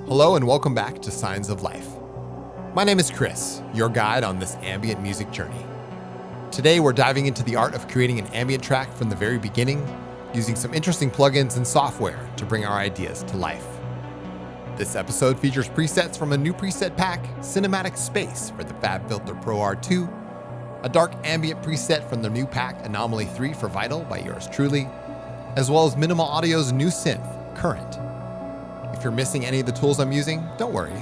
Hello and welcome back to Signs of Life. My name is Chris, your guide on this ambient music journey. Today we're diving into the art of creating an ambient track from the very beginning, using some interesting plugins and software to bring our ideas to life. This episode features presets from a new preset pack, Cinematic Space for the Fabfilter Pro-R 2, a dark ambient preset from the new pack, Anomaly 3 for Vital by yours truly, as well as Minimal Audio's new synth, Current. If you're missing any of the tools I'm using, don't worry.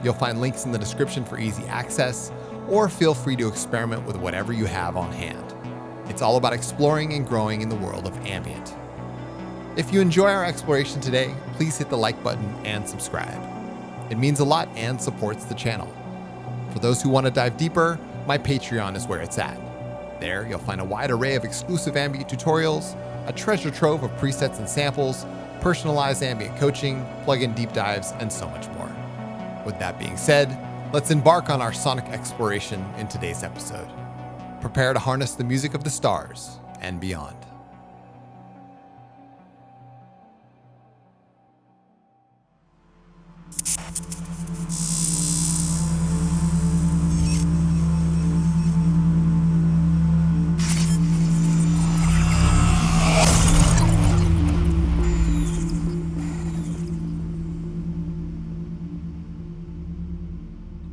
You'll find links in the description for easy access, or feel free to experiment with whatever you have on hand. It's all about exploring and growing in the world of ambient. If you enjoy our exploration today, please hit the like button and subscribe. It means a lot and supports the channel. For those who want to dive deeper, my Patreon is where it's at. There, you'll find a wide array of exclusive ambient tutorials, a treasure trove of presets and samples, personalized ambient coaching, plugin deep dives, and so much more. With that being said, let's embark on our sonic exploration in today's episode. Prepare to harness the music of the stars and beyond.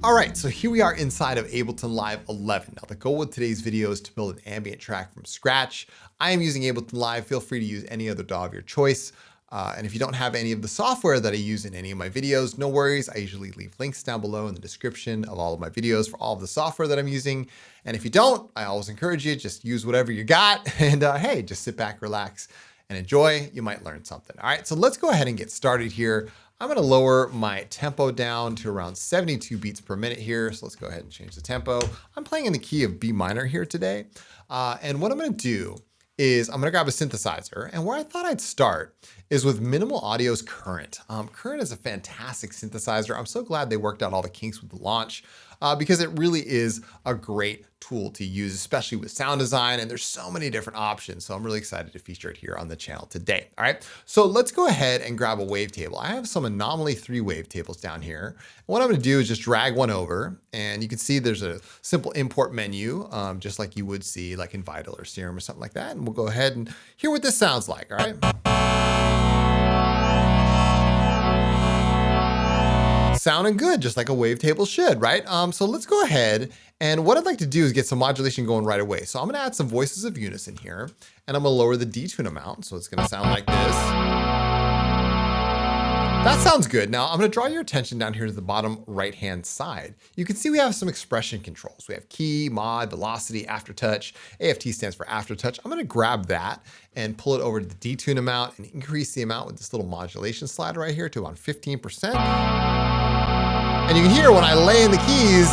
All right, so here we are inside of Ableton Live 11. Now the goal with today's video is to build an ambient track from scratch. I am using Ableton Live. Feel free to use any other DAW of your choice. And if you don't have any of the software that I use in any of my videos, no worries. I usually leave links down below in the description of all of my videos for all of the software that I'm using. And if you don't, I always encourage you, just use whatever you got. And hey, just sit back, relax, and enjoy. You might learn something. All right, so let's go ahead and get started here. I'm gonna lower my tempo down to around 72 beats per minute here. So let's go ahead and change the tempo. I'm playing in the key of B minor here today. And what I'm gonna do is I'm gonna grab a synthesizer, and where I thought I'd start is with Minimal Audio's Current. Current is a fantastic synthesizer. I'm so glad they worked out all the kinks with the launch because it really is a great tool to use, especially with sound design, and there's so many different options. So I'm really excited to feature it here on the channel today. All right, so let's go ahead and grab a wavetable. I have some Anomaly 3 wavetables down here. And what I'm gonna do is just drag one over, and you can see there's a simple import menu, just like you would see like in Vital or Serum or something like that. And we'll go ahead and hear what this sounds like, all right? Sounding good, just like a wavetable should, right? So let's go ahead, and what I'd like to do is get some modulation going right away. So I'm gonna add some voices of unison here, and I'm gonna lower the detune amount, so it's gonna sound like this. That sounds good. Now I'm gonna draw your attention down here to the bottom right-hand side. You can see we have some expression controls. We have key, mod, velocity, aftertouch. AFT stands for aftertouch. I'm gonna grab that and pull it over to the detune amount and increase the amount with this little modulation slider right here to around 15%. And you can hear when I lay in the keys,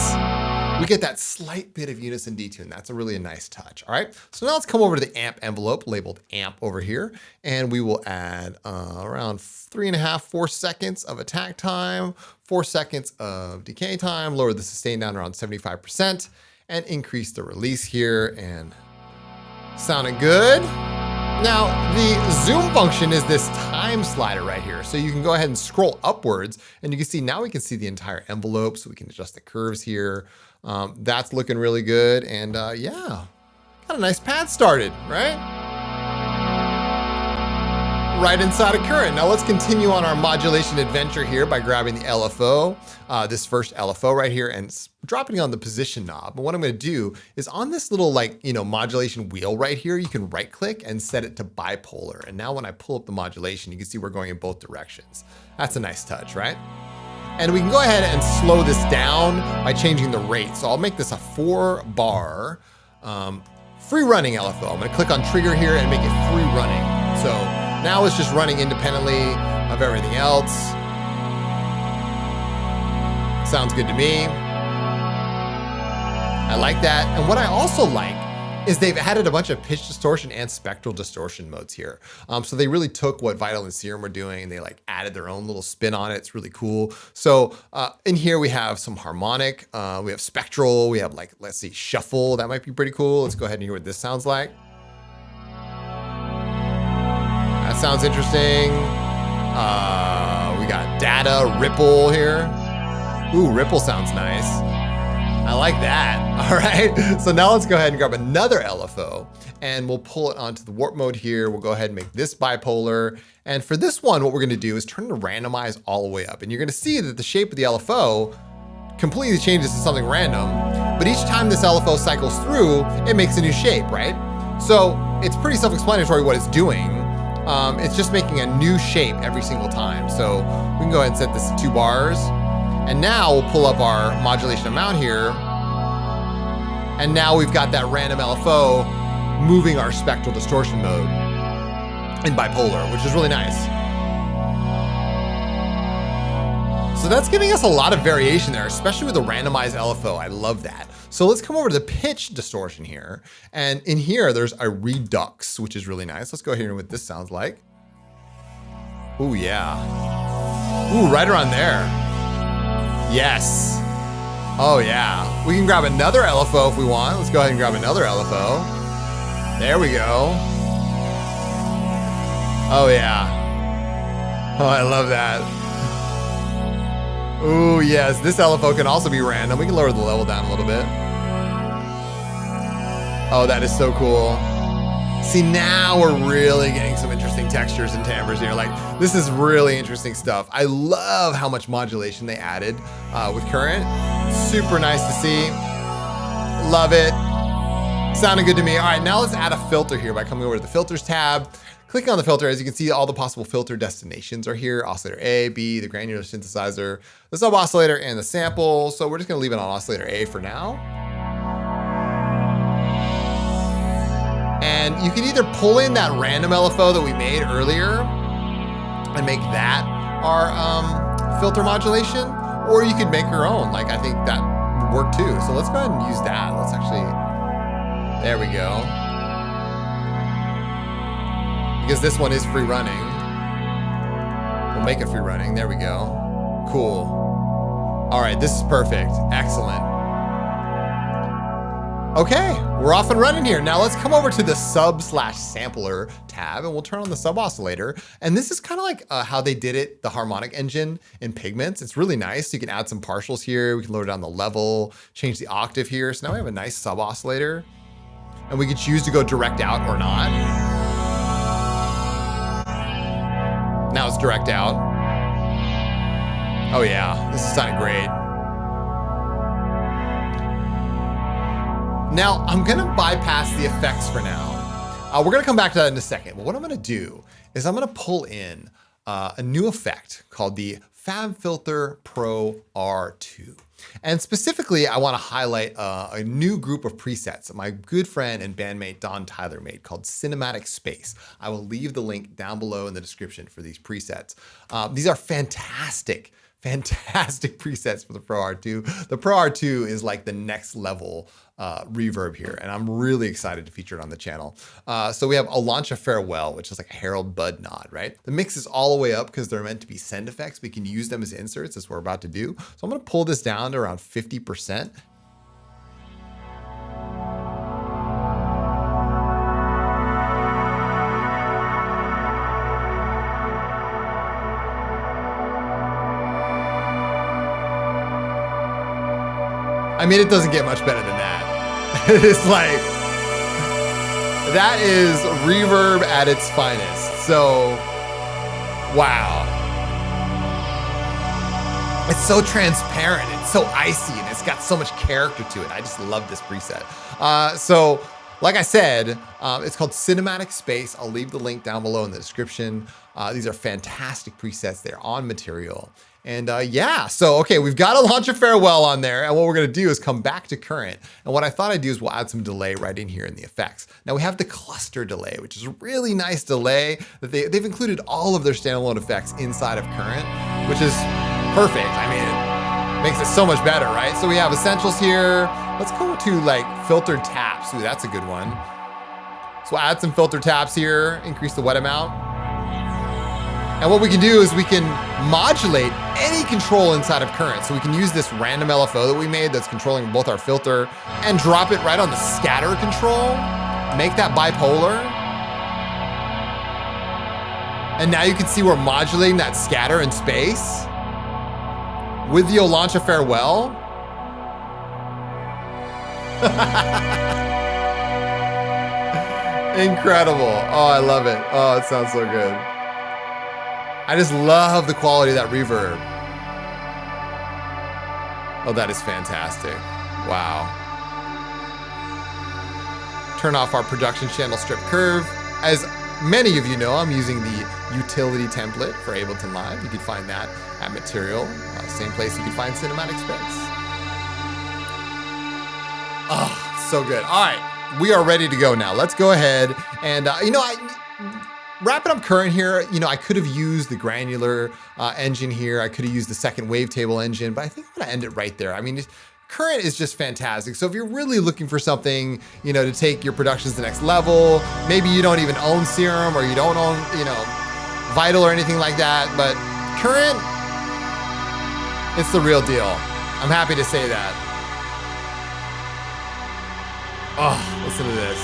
we get that slight bit of unison detune. That's a really nice touch, all right? So now let's come over to the amp envelope labeled amp over here, and we will add around 3.5, 4 seconds of attack time, 4 seconds of decay time, lower the sustain down around 75%, and increase the release here, and sounding good. Now, the zoom function is this time slider right here. So you can go ahead and scroll upwards, and you can see now we can see the entire envelope, so we can adjust the curves here. That's looking really good. And yeah, got a nice pad started, right? Right inside of Current. Now let's continue on our modulation adventure here by grabbing the LFO, this first LFO right here, and dropping it on the position knob. And what I'm gonna do is on this little modulation wheel right here, you can right click and set it to bipolar. And now when I pull up the modulation, you can see we're going in both directions. That's a nice touch, right? And we can go ahead and slow this down by changing the rate. So I'll make this a 4-bar free running LFO. I'm gonna click on trigger here and make it free running. So now it's just running independently of everything else. Sounds good to me. I like that. And what I also like is they've added a bunch of pitch distortion and spectral distortion modes here. So they really took what Vital and Serum were doing and they added their own little spin on it. It's really cool. So in here we have some harmonic, we have spectral, we have let's see, shuffle. That might be pretty cool. Let's go ahead and hear what this sounds like. That sounds interesting. We got data. add a ripple here. Ooh, ripple sounds nice. I like that. All right, so now let's go ahead and grab another LFO and we'll pull it onto the warp mode here. We'll go ahead and make this bipolar. And for this one, what we're gonna do is turn the randomize all the way up. And you're gonna see that the shape of the LFO completely changes to something random. But each time this LFO cycles through, it makes a new shape, right? So it's pretty self-explanatory what it's doing. It's just making a new shape every single time. So we can go ahead and set this to 2 bars. And now we'll pull up our modulation amount here. And now we've got that random LFO moving our spectral distortion mode in bipolar, which is really nice. So that's giving us a lot of variation there, especially with the randomized LFO. I love that. So let's come over to the pitch distortion here. And in here, there's a redux, which is really nice. Let's go here and what this sounds like. Ooh, yeah. Ooh, right around there. Yes. Oh yeah. We can grab another LFO if we want. Let's go ahead and grab another LFO. There we go. Oh yeah. Oh, I love that. Ooh, yes. This LFO can also be random. We can lower the level down a little bit. Oh, that is so cool. See, now we're really getting some interesting textures and timbres here. Like, this is really interesting stuff. I love how much modulation they added with Current. Super nice to see. Love it. Sounded good to me. All right, now let's add a filter here by coming over to the filters tab. Clicking on the filter, as you can see, all the possible filter destinations are here. Oscillator A, B, the granular synthesizer, the sub oscillator, and the sample. So we're just gonna leave it on oscillator A for now. And you can either pull in that random LFO that we made earlier and make that our filter modulation, or you could make your own. Like, I think that would work too. So let's go ahead and use that. Let's actually, there we go. Because this one is free running. We'll make it free running. There we go. Cool. All right, this is perfect. Excellent. Okay, we're off and running here. Now let's come over to the sub/sampler tab and we'll turn on the sub oscillator. And this is kind of like how they did it, the harmonic engine in Pigments. It's really nice. You can add some partials here. We can lower down the level, change the octave here. So now we have a nice sub oscillator and we can choose to go direct out or not. Now it's direct out. Oh yeah, this is sounding great. Now, I'm gonna bypass the effects for now. We're gonna come back to that in a second, but what I'm gonna do is I'm gonna pull in a new effect called the Fabfilter Pro-R 2. And specifically, I wanna highlight a new group of presets that my good friend and bandmate Don Tyler made called Cinematic Space. I will leave the link down below in the description for these presets. These are fantastic presets for the Pro-R 2. The Pro-R 2 is like the next level reverb here, and I'm really excited to feature it on the channel. So we have a Launch a Farewell, which is like a Harold Bud nod, right? The mix is all the way up because they're meant to be send effects. We can use them as inserts, as we're about to do. So I'm gonna pull this down to around 50%. I mean, it doesn't get much better than that. It's like, that is reverb at its finest. So, wow. It's so transparent, it's so icy, and it's got so much character to it. I just love this preset. So, like I said, it's called Cinematic Space. I'll leave the link down below in the description. These are fantastic presets. They're on Material. And yeah, so okay, we've got a Launch a Farewell on there. And what we're gonna do is come back to Current. And what I thought I'd do is we'll add some delay right in here in the effects. Now we have the cluster delay, which is a really nice delay that they've included all of their standalone effects inside of Current, which is perfect. I mean, it makes it so much better, right? So we have essentials here. Let's go to like filtered taps. Ooh, that's a good one. So we'll add some filter taps here, increase the wet amount. And what we can do is we can modulate any control inside of Current. So we can use this random LFO that we made that's controlling both our filter and drop it right on the scatter control, make that bipolar. And now you can see we're modulating that scatter in space. With the Olancha Farewell? Incredible. Oh, I love it. Oh, it sounds so good. I just love the quality of that reverb. Oh, that is fantastic. Wow. Turn off our production channel strip curve. As many of you know, I'm using the utility template for Ableton Live. You can find that at Material, same place you can find Cinematic Space. Oh, so good. All right, we are ready to go now. Let's go ahead and, wrapping up current here, I could have used the granular engine here. I could have used the second wavetable engine, but I think I'm gonna end it right there. I mean, current is just fantastic. So if you're really looking for something, to take your productions to the next level, maybe you don't even own Serum or you don't own, Vital or anything like that, but current, it's the real deal. I'm happy to say that. Oh, listen to this.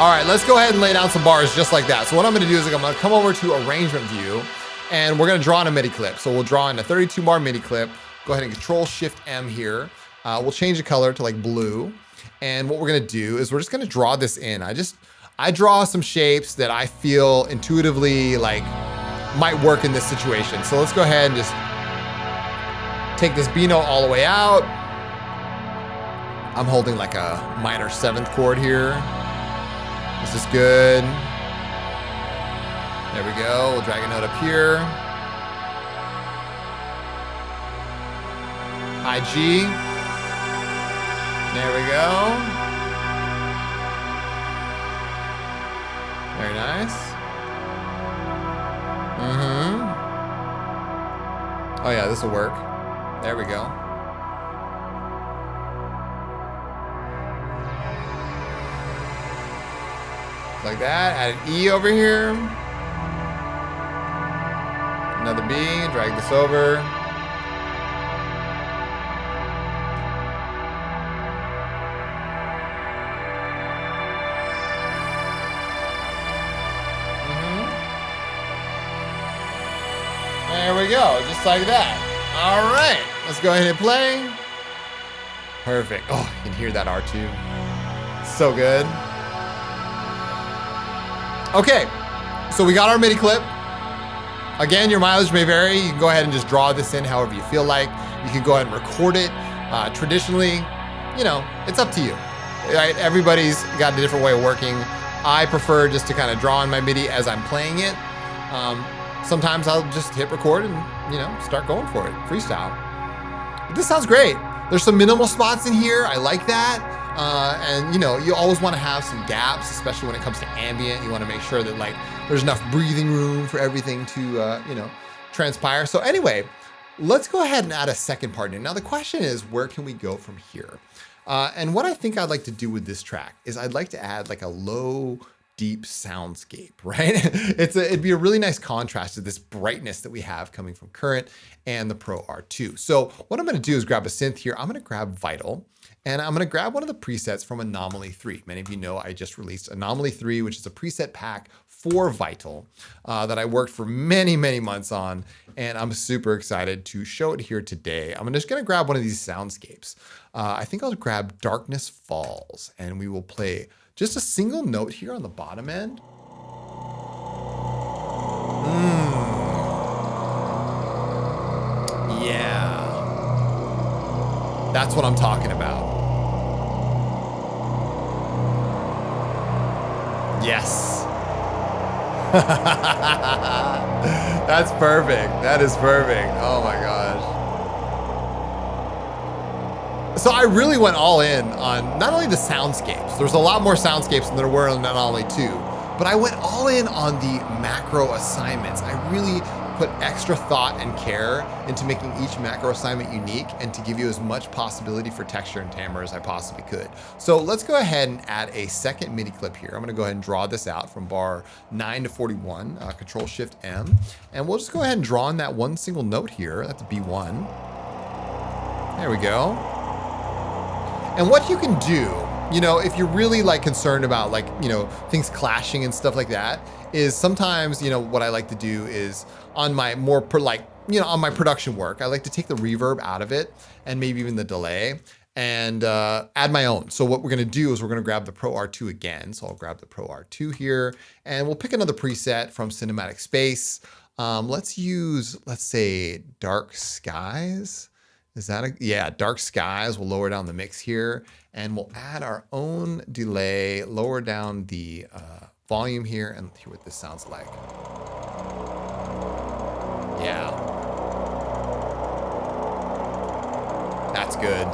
All right, let's go ahead and lay down some bars just like that. So what I'm gonna do is I'm gonna come over to arrangement view and we're gonna draw in a MIDI clip. So we'll draw in a 32 bar MIDI clip. Go ahead and Control-Shift-M here. We'll change the color to like blue. And what we're gonna do is we're just gonna draw this in. I draw some shapes that I feel intuitively like might work in this situation. So let's go ahead and just take this B note all the way out. I'm holding like a minor 7th chord here. This is good. There we go. We'll drag a note up here. High G. There we go. Very nice. Oh yeah, this will work. There we go. Like that. Add an E over here. Another B. Drag this over. There we go, just like that. All right, let's go ahead and play. Perfect. Oh, you can hear that R2. So good. Okay, so we got our MIDI clip. Again, your mileage may vary. You can go ahead and just draw this in however you feel like. You can go ahead and record it. Traditionally, it's up to you. Right? Everybody's got a different way of working. I prefer just to kind of draw in my MIDI as I'm playing it. Sometimes I'll just hit record and, start going for it, freestyle. But this sounds great. There's some minimal spots in here. I like that. And you always want to have some gaps, especially when it comes to ambient. You want to make sure that there's enough breathing room for everything to, transpire. So anyway, let's go ahead and add a second part in. Now the question is, where can we go from here? And what I think I'd like to do with this track is I'd like to add like a low, deep soundscape, right? It'd be a really nice contrast to this brightness that we have coming from Current and the Pro-R 2. So what I'm gonna do is grab a synth here. I'm gonna grab Vital, and I'm gonna grab one of the presets from Anomaly 3. Many of you know I just released Anomaly 3, which is a preset pack for Vital that I worked for many, many months on, and I'm super excited to show it here today. I'm just gonna grab one of these soundscapes. I think I'll grab Darkness Falls, and we will play just a single note here on the bottom end. Yeah. That's what I'm talking about. Yes. That's perfect. That is perfect. Oh my gosh. So I really went all in on not only the soundscapes, there's a lot more soundscapes than there were on Anomaly 2, but I went all in on the macro assignments. I really put extra thought and care into making each macro assignment unique and to give you as much possibility for texture and timbre as I possibly could. So let's go ahead and add a second MIDI clip here. I'm gonna go ahead and draw this out from bar 9 to 41, Control-Shift-M, and we'll just go ahead and draw in that one single note here. That's a B1. There we go. And what you can do, if you're really concerned about things clashing and stuff like that, is sometimes, what I like to do is on my more on my production work, I like to take the reverb out of it and maybe even the delay and add my own. So what we're gonna do is we're gonna grab the Pro-R2 again. So I'll grab the Pro-R2 here and we'll pick another preset from Cinematic Space. Let's use, let's say, Dark Skies. Is that yeah, Dark Skies. We'll lower down the mix here and we'll add our own delay, lower down the volume here and hear what this sounds like. Yeah. That's good.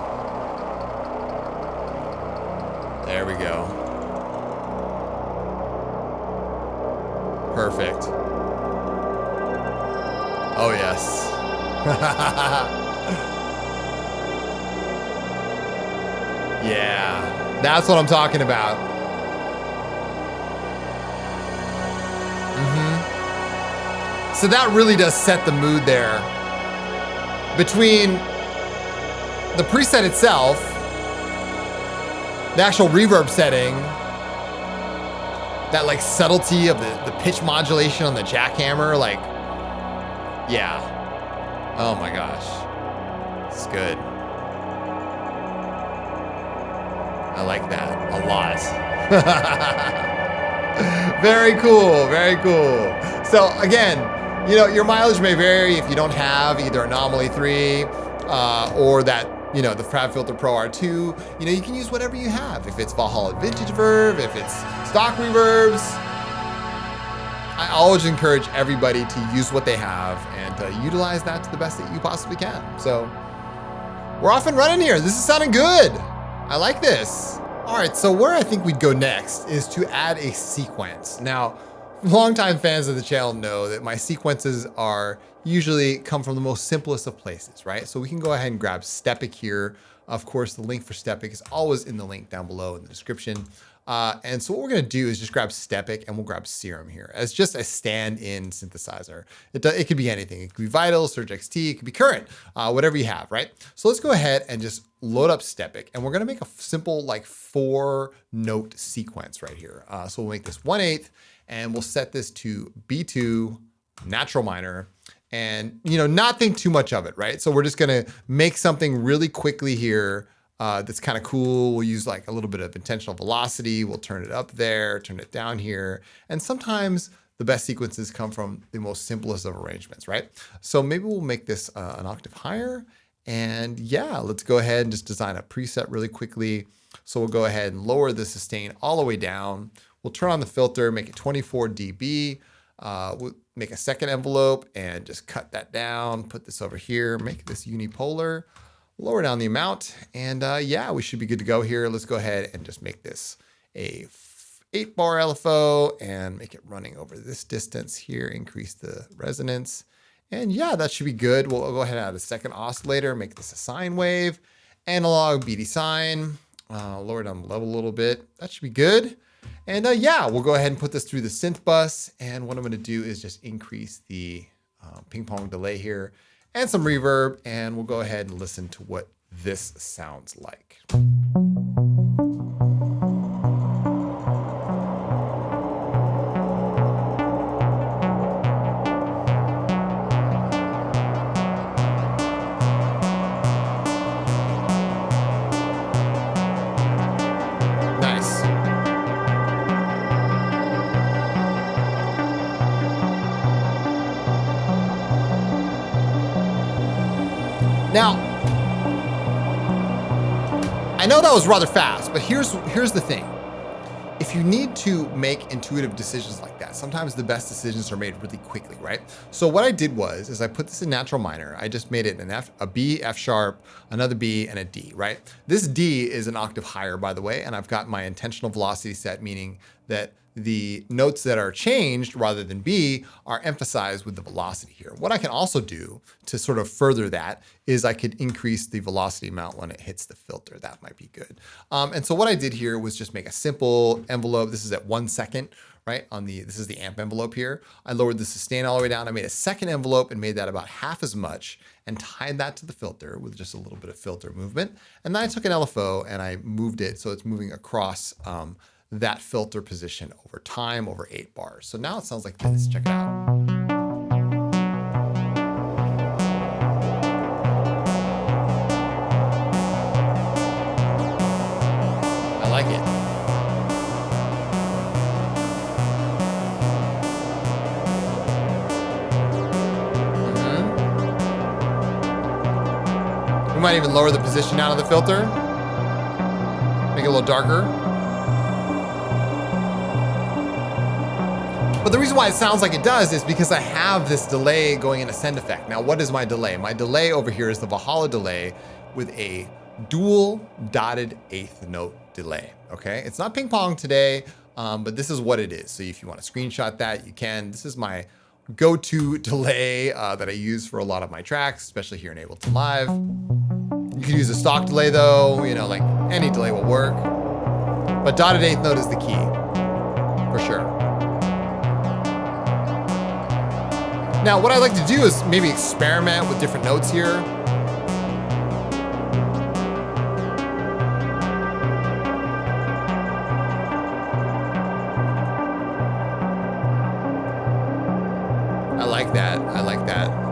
There we go. Perfect. Oh, yes. Yeah, that's what I'm talking about. So that really does set the mood there. Between the preset itself, the actual reverb setting, that like subtlety of the pitch modulation on the jackhammer, like, yeah. Oh my gosh, it's good. I like that a lot. Very cool, very cool. So again, your mileage may vary if you don't have either Anomaly 3 or that, the Fabfilter Pro-R2. You can use whatever you have. If it's Valhalla Vintage Verb, if it's stock reverbs. I always encourage everybody to use what they have and utilize that to the best that you possibly can. So we're off and running here. This is sounding good. I like this. All right, so where I think we'd go next is to add a sequence. Now, longtime fans of the channel know that my sequences are usually come from the most simplest of places, right? So we can go ahead and grab Stepic here. Of course, the link for Stepic is always in the link down below in the description. And so what we're gonna do is just grab Stepic and we'll grab Serum here as just a stand-in synthesizer. It could be anything. It could be Vital, Surge XT, it could be Current, whatever you have, right? So let's go ahead and just load up Stepic and we're gonna make a simple like 4-note sequence right here. So we'll make this 1/8 and we'll set this to B2, natural minor, and not think too much of it, right? So we're just gonna make something really quickly here that's kind of cool. We'll use like a little bit of intentional velocity. We'll turn it up there, turn it down here. And sometimes the best sequences come from the most simplest of arrangements, right? So maybe we'll make this an octave higher. And yeah, let's go ahead and just design a preset really quickly. So we'll go ahead and lower the sustain all the way down. We'll turn on the filter, make it 24 dB. We'll make a second envelope and just cut that down, put this over here, make this unipolar. Lower down the amount, and yeah, we should be good to go here. Let's go ahead and just make this a 8-bar LFO and make it running over this distance here, increase the resonance. And yeah, that should be good. We'll go ahead and add a second oscillator, make this a sine wave, analog BD sine, lower down the level a little bit. That should be good. And yeah, we'll go ahead and put this through the synth bus. And what I'm gonna do is just increase the ping pong delay here and some reverb, and we'll go ahead and listen to what this sounds like. Nice. Now, I know that was rather fast, but here's the thing. If you need to make intuitive decisions like that, sometimes the best decisions are made really quickly, right? So what I did was I put this in natural minor. I just made it an F, a B, F sharp, another B, and a D, right? This D is an octave higher, by the way, and I've got my intentional velocity set, meaning that the notes that are changed rather than B are emphasized with the velocity here. What I can also do to sort of further that is I could increase the velocity amount when it hits the filter. That might be good. And so what I did here was just make a simple envelope. This is at 1 second, right? This is the amp envelope here. I lowered the sustain all the way down. I made a second envelope and made that about half as much and tied that to the filter with just a little bit of filter movement. And then I took an LFO and I moved it so it's moving across that filter position over time, over 8 bars. So now it sounds like this. Check it out. We might even lower the position down of the filter. Make it a little darker. But the reason why it sounds like it does is because I have this delay going in a send effect. Now, what is my delay? My delay over here is the Valhalla delay with a dual dotted eighth note delay, okay? It's not ping pong today, but this is what it is. So if you want to screenshot that, you can. This is my go-to delay that I use for a lot of my tracks, especially here in Ableton Live. You can use a stock delay though, you know, like any delay will work. But dotted eighth note is the key, for sure. Now, what I like to do is maybe experiment with different notes here. I like that. I like that.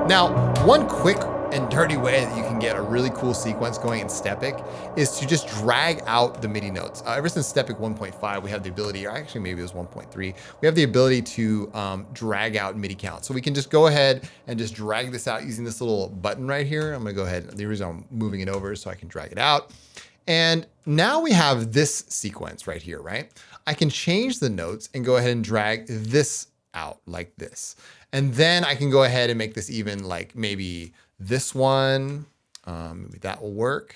Now, one quick and dirty way that you can get a really cool sequence going in Stepic is to just drag out the MIDI notes. Ever since Stepic 1.5, we have the ability, or actually maybe it was 1.3, we have the ability to drag out MIDI count. So we can just go ahead and just drag this out using this little button right here. I'm gonna go ahead, the reason I'm moving it over is so I can drag it out. And now we have this sequence right here, right? I can change the notes and go ahead and drag this out like this. And then I can go ahead and make this even like maybe this one, maybe that will work.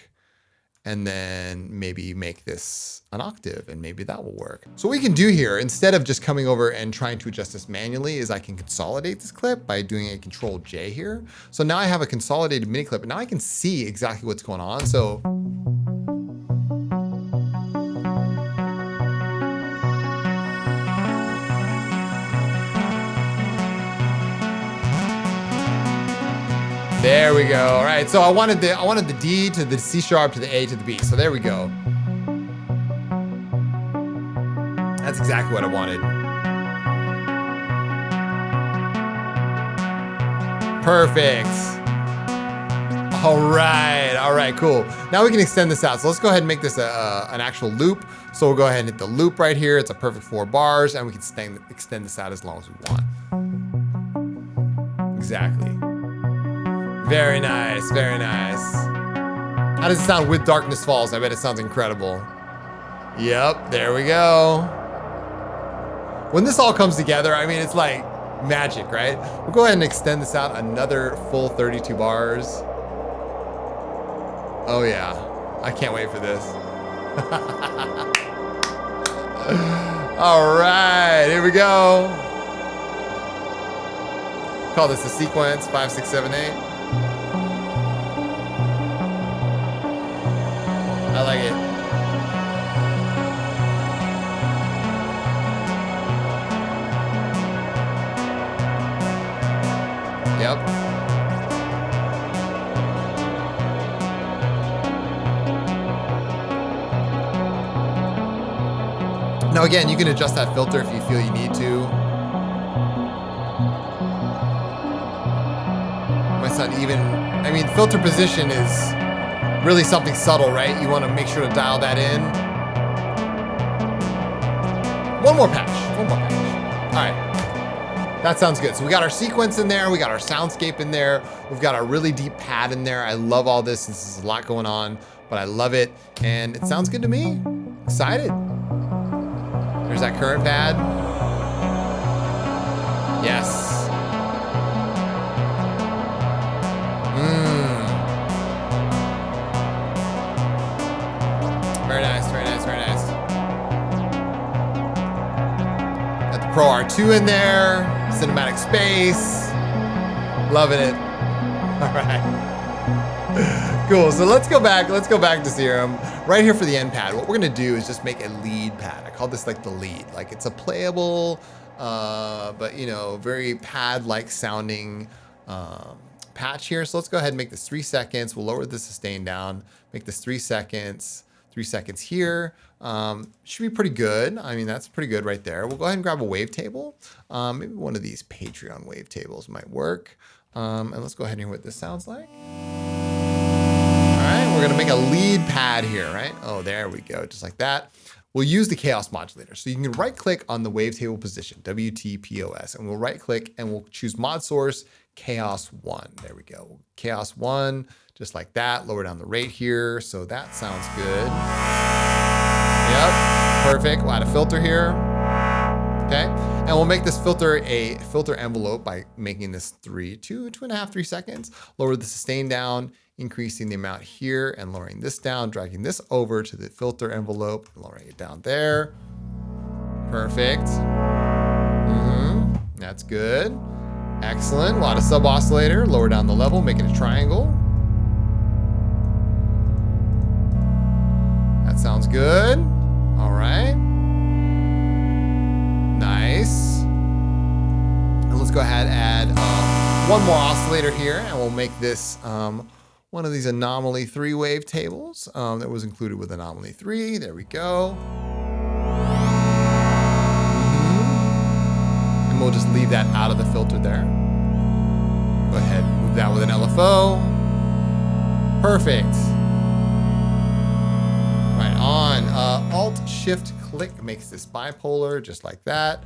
And then maybe make this an octave and maybe that will work. So what we can do here, instead of just coming over and trying to adjust this manually, is I can consolidate this clip by doing a Control J here. So now I have a consolidated MIDI clip and now I can see exactly what's going on. So there we go. All right, so I wanted the D to the C sharp to the A to the B. So there we go. That's exactly what I wanted. Perfect. All right, cool. Now we can extend this out. So let's go ahead and make this an actual loop. So we'll go ahead and hit the loop right here. It's a perfect 4 bars, and we can extend this out as long as we want. Exactly. Very nice, very nice. How does it sound with Darkness Falls? I bet it sounds incredible. Yep, there we go. When this all comes together, I mean, it's like magic, right? We'll go ahead and extend this out another full 32 bars. Oh yeah, I can't wait for this. All right, here we go. Call this a sequence, 5, 6, 7, 8. I like it. Yep. Now again, you can adjust that filter if you feel you need to. Might sound even, I mean, filter position is really something subtle, right? You want to make sure to dial that in. One more patch. All right. That sounds good. So we got our sequence in there. We got our soundscape in there. We've got our really deep pad in there. I love all this. This is a lot going on, but I love it. And it sounds good to me. Excited. There's that current pad. Yes. Very nice, very nice, very nice. Got the Pro R2 in there, cinematic space. Loving it. All right. Cool, so let's go back to Serum. Right here for the end pad, what we're gonna do is just make a lead pad. I call this like the lead. Like it's a playable, but you know, very pad-like sounding patch here. So let's go ahead and make this 3 seconds. We'll lower the sustain down, make this 3 seconds. 3 seconds here. Should be pretty good. I mean, that's pretty good right there. We'll go ahead and grab a wavetable. Maybe one of these Patreon wavetables might work. And let's go ahead and hear what this sounds like. All right, we're gonna make a lead pad here, right? Oh, there we go, just like that. we'll use the chaos modulator. So you can right click on the wavetable position, WTPOS, and we'll right click and we'll choose mod source, chaos 1. There we go. Chaos 1, just like that. Lower down the rate here. So that sounds good. Yep, perfect. We'll add a filter here. Okay, and we'll make this filter a filter envelope by making this 2.5, 3 seconds. Lower the sustain down, increasing the amount here and lowering this down, dragging this over to the filter envelope, and lowering it down there. Perfect. That's good. Excellent. A lot of sub oscillator. Lower down the level, make it a triangle. That sounds good. All right. Nice. And let's go ahead and add one more oscillator here, and we'll make this one of these anomaly 3 wave tables that was included with anomaly 3. There we go. And we'll just leave that out of the filter there. Go ahead and move that with an LFO. Perfect. Right on. Alt-Shift-Click makes this bipolar, just like that.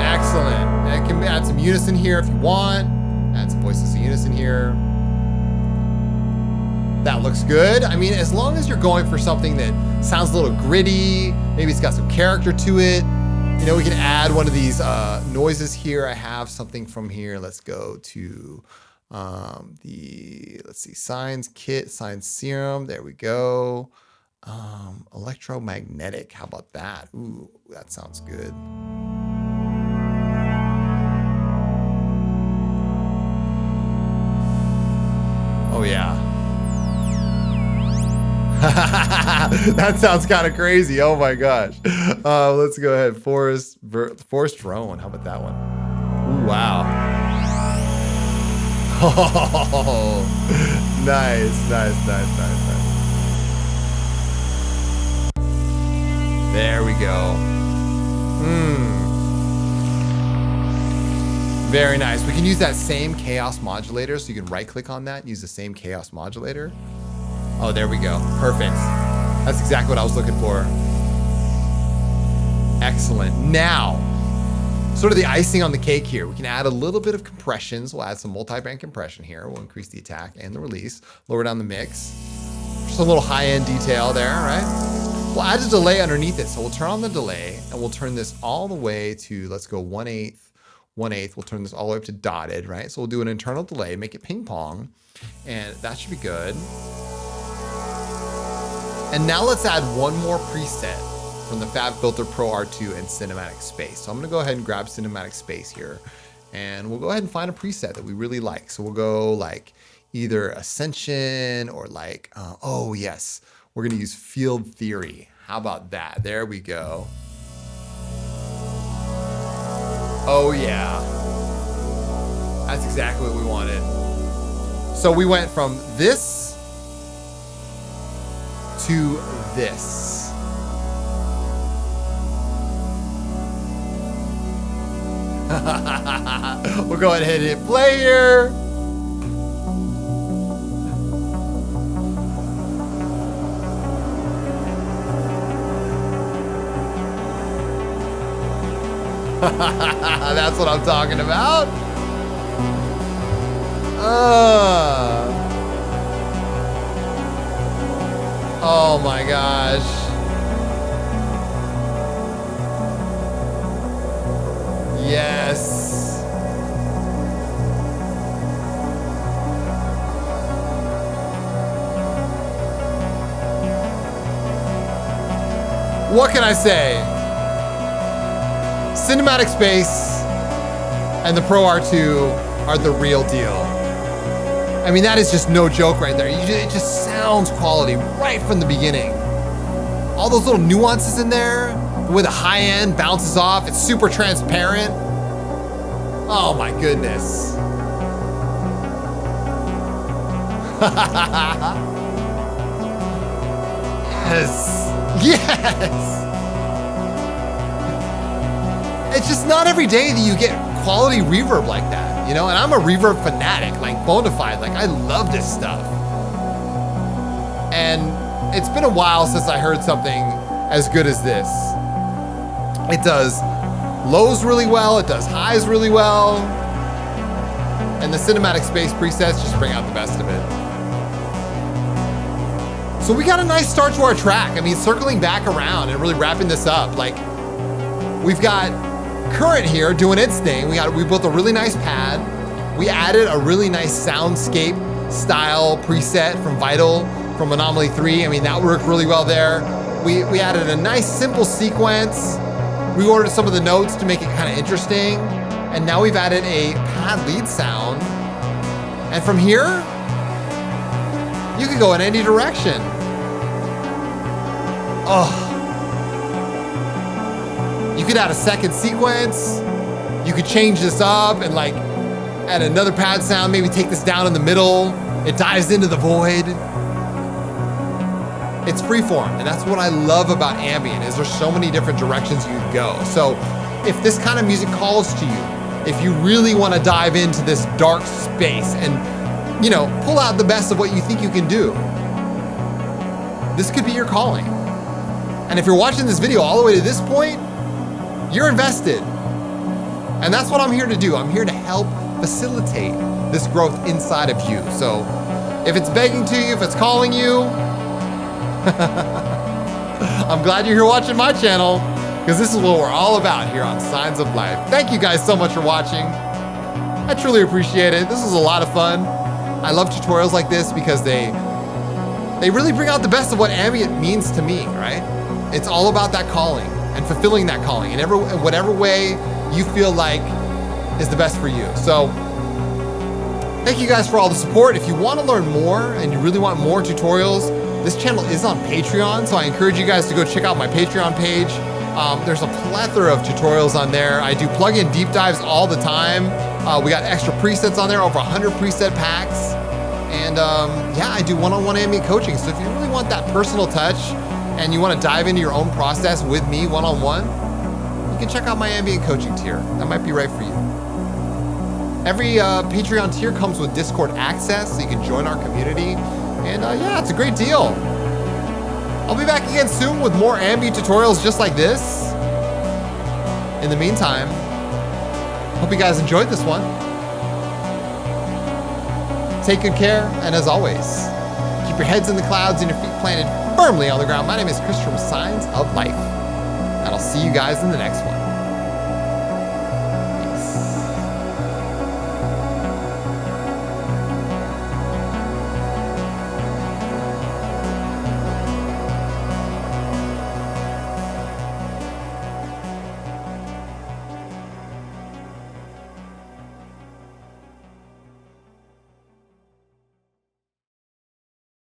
Excellent. And it can add some unison here if you want. Add some voices of unison here. That looks good. I mean, as long as you're going for something that sounds a little gritty, maybe it's got some character to it. You know, we can add one of these noises here. I have something from here. Let's go to let's see, Signs Kit, Signs Serum. There we go. Electromagnetic. How about that? Ooh, that sounds good. Oh yeah. That sounds kind of crazy. Oh my gosh. Let's go ahead. Forest drone. How about that one? Ooh, wow. Oh, nice. There we go. Very nice. We can use that same chaos modulator, so you can right click on that and use the same chaos modulator. Oh, there we go. Perfect. That's exactly what I was looking for. Excellent. Now, sort of the icing on the cake here. We can add a little bit of compressions. We'll add some multi-band compression here. We'll increase the attack and the release. Lower down the mix. Just a little high-end detail there, right? We'll add a delay underneath it. So we'll turn on the delay and we'll turn this all the way to, let's go 1/8. 1/8. We'll turn this all the way up to dotted, right? So we'll do an internal delay, make it ping pong, and that should be good. And now let's add one more preset from the Fabfilter Pro-R 2 and Cinematic Space. So I'm gonna go ahead and grab Cinematic Space here, and we'll go ahead and find a preset that we really like. So we'll go like either Ascension or like, oh yes, we're gonna use Field Theory. How about that? There we go. Oh yeah. That's exactly what we wanted. So we went from this to this. We'll go ahead and hit play here. That's what I'm talking about. Oh my gosh. Yes. What can I say? Cinematic Space and the Pro-R 2 are the real deal. I mean, that is just no joke right there. It just sounds quality right from the beginning. All those little nuances in there, the way the high end bounces off, it's super transparent. Oh my goodness. Yes, yes. It's just not every day that you get quality reverb like that, you know? And I'm a reverb fanatic, like bona fide. Like, I love this stuff. And it's been a while since I heard something as good as this. It does lows really well, it does highs really well, and the cinematic space presets just bring out the best of it. So we got a nice start to our track. I mean, circling back around and really wrapping this up. Like, we've got Current here doing its thing. We built a really nice pad. We added a really nice Soundscape style preset from Vital, from Anomaly 3. I mean, that worked really well there. We added a nice simple sequence. We ordered some of the notes to make it kind of interesting. And now we've added a pad lead sound. And from here, you could go in any direction. Oh. You could add a second sequence. You could change this up and like add another pad sound, maybe take this down in the middle. It dives into the void. It's freeform, and that's what I love about ambient, is there's so many different directions you can go. So if this kind of music calls to you, if you really want to dive into this dark space and, you know, pull out the best of what you think you can do, this could be your calling. And if you're watching this video all the way to this point, you're invested. And that's what I'm here to do. I'm here to help facilitate this growth inside of you. So if it's begging to you, if it's calling you, I'm glad you're here watching my channel, because this is what we're all about here on Signs of Life. Thank you guys so much for watching. I truly appreciate it. This was a lot of fun. I love tutorials like this because they really bring out the best of what ambient means to me, right? It's all about that calling and fulfilling that calling in whatever way you feel like is the best for you. So thank you guys for all the support. If you want to learn more and you really want more tutorials, this channel is on Patreon, so I encourage you guys to go check out my Patreon page. There's a plethora of tutorials on there. I do plugin deep dives all the time. We got extra presets on there, over 100 preset packs. And yeah, I do one-on-one ambient coaching. So if you really want that personal touch and you want to dive into your own process with me one-on-one, you can check out my ambient coaching tier. That might be right for you. Every Patreon tier comes with Discord access, so you can join our community. And yeah, it's a great deal. I'll be back again soon with more ambient tutorials just like this. In the meantime, hope you guys enjoyed this one. Take good care, and as always, keep your heads in the clouds and your feet planted firmly on the ground. My name is Chris from Signs of Life, and I'll see you guys in the next one.